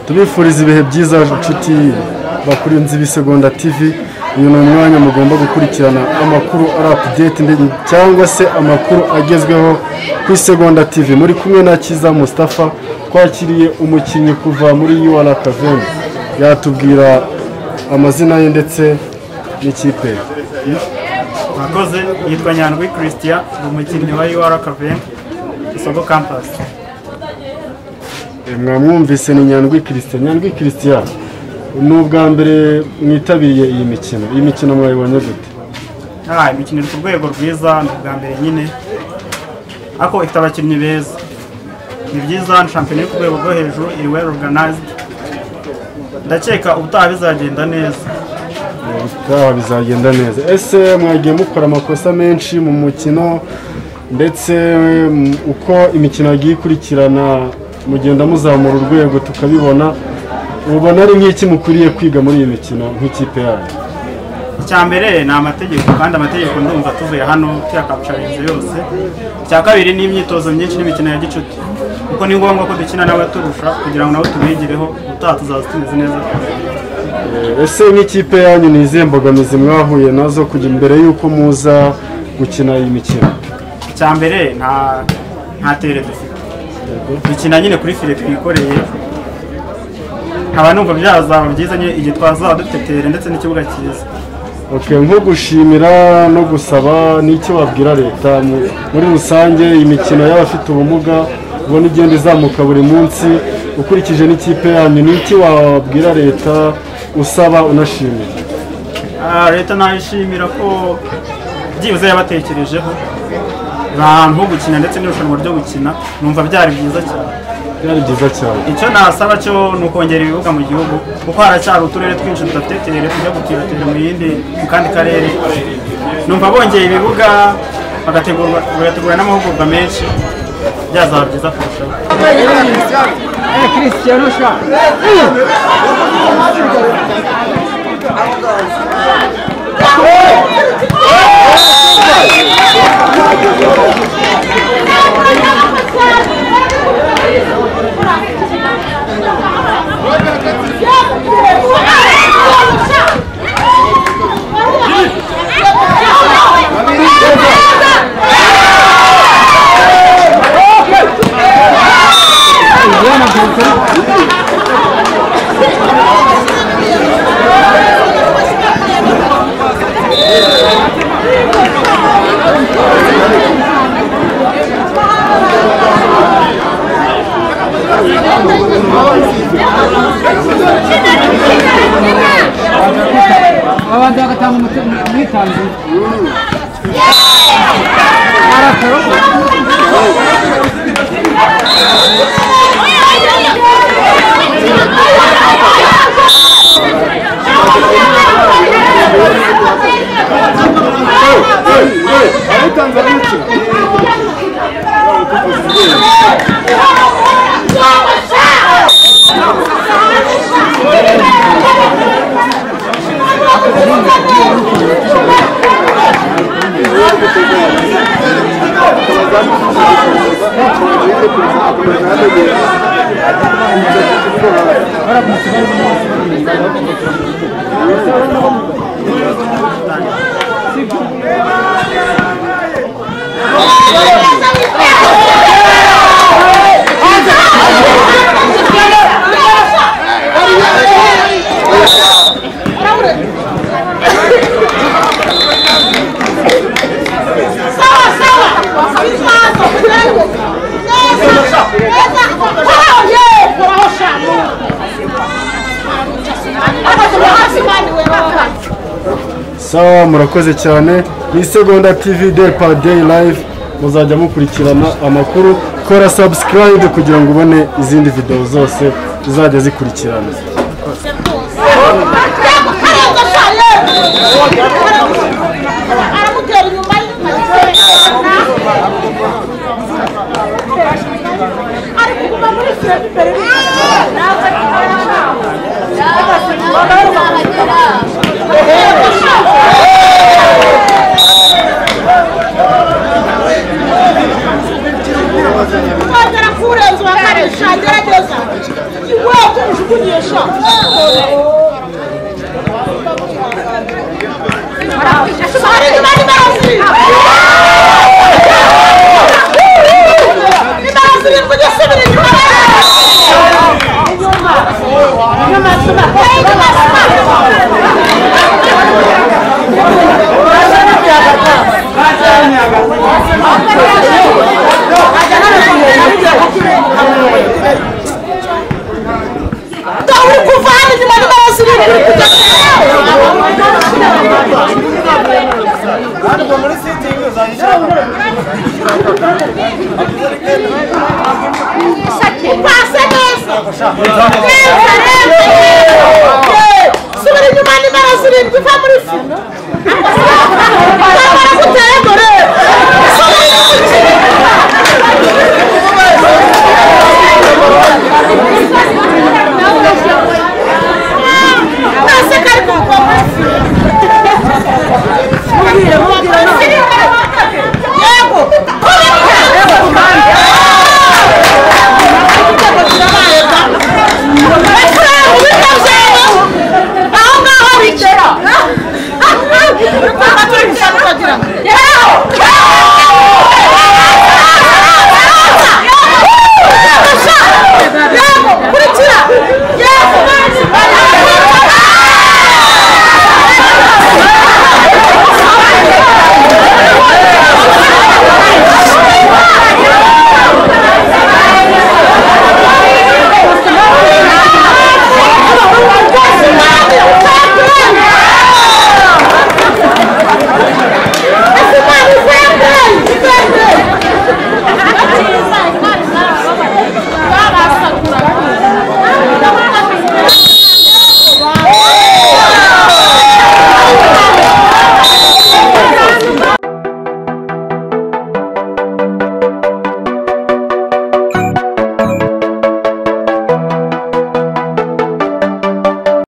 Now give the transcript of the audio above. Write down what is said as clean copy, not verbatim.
tubifuriza ibihe byiza inshuti bakurinze ibisegonda TV. uyu ni umwanya mugomba gukurikirana amakuru ari update cyangwa se amakuru agezweho ku Isegonda TV. muri kumwe na Kiza Mustafa, twakiriye umukinnyi kuva muri UR Academy, yatubwira amazina ye ndetse n'ikipe. Mwakoze, yitwa Nyandwi Christian, umukinnyi wa UR Academy Isoko Campus. Mwamwumvise ni Nyandwi Christian. Nyandwi Christian, ni ubwa mbere mwitabiriye iyi mikino. Iyi mikino mwayibonye gute? Imikino iri ku rwego rwiza, ni ubwa mbere nyine, ariko ifite abakinnyi beza, ni byiza. Ni shampiyona iri ku rwego rwo hejuru, iri well organized. Ndakeka ubutaha bizagenda neza. Ubutaha bizagenda neza. Ese mwagiye mukora amakosa menshi mu mukino, ndetse uko imikino yagiye ikurikirana mugenda muzamura urwego tukabibona, ubona ari nk'iki mukwiriye kwiga muri iyi mikino nk'ikipe yanyu? Icya mbere ni amategeko, kandi amategeko ndumva tuvuye hano tuyakapitalize yose. Icya kabiri ni imyitozo myinshi n'imikino ya gicuti, kuko ni ngombwa ko dukina n'abaturusha kugira ngo nabo tubigireho, ubutaha tuzaza tumeze neza. Ese nk'ikipe yanyu ni izihe mbogamizi mwahuye nazo kujya imbere y'uko muza gukina iyi mikino? Icya mbere nta tere dufite, dukina nyine kuri file twikoreye. nkaba numva byazaba byiza igihe twazaba dufite tere ndetse n'ikibuga cyiza. nko gushimira no gusaba, n'icyo wabwira leta muri rusange imikino y'abafite ubumuga ubona igenda izamuka buri munsi, ukurikije n'ikipe yanyu, n'iki wabwira leta usaba unashimira? Leta nayishimira ko byibuze yabatekerejeho ahantu ho gukina ndetse n'irushanwa ryo gukina, numva byari byiza cyane. Icyo nasaba cyo ni ukongera ibibuga mu gihugu, kuko haracyari uturere twinshi tudafite tere, tujya gukina tere mu kandi karere. Numva bongeye ibibuga bagategura n'amahugurwa menshi, byazaba byiza kurushaho. Sawa, murakoze cyane. Ni Isegonda TV day par day live, muzajya mukurikirana amakuru. Kora subscribe kugira ngo ubone izindi video zose zizajya zikurikirana. Ariko Agora kurenza wakarisha gerageza iwacu ujugunyesha Sorry nimani barasi Nimani kujya subira inyuma Dauri kuvana nyuma n'abasiri muri sitting uzanyisha passa nessa subira inyuma n'abasiri kuva muri fino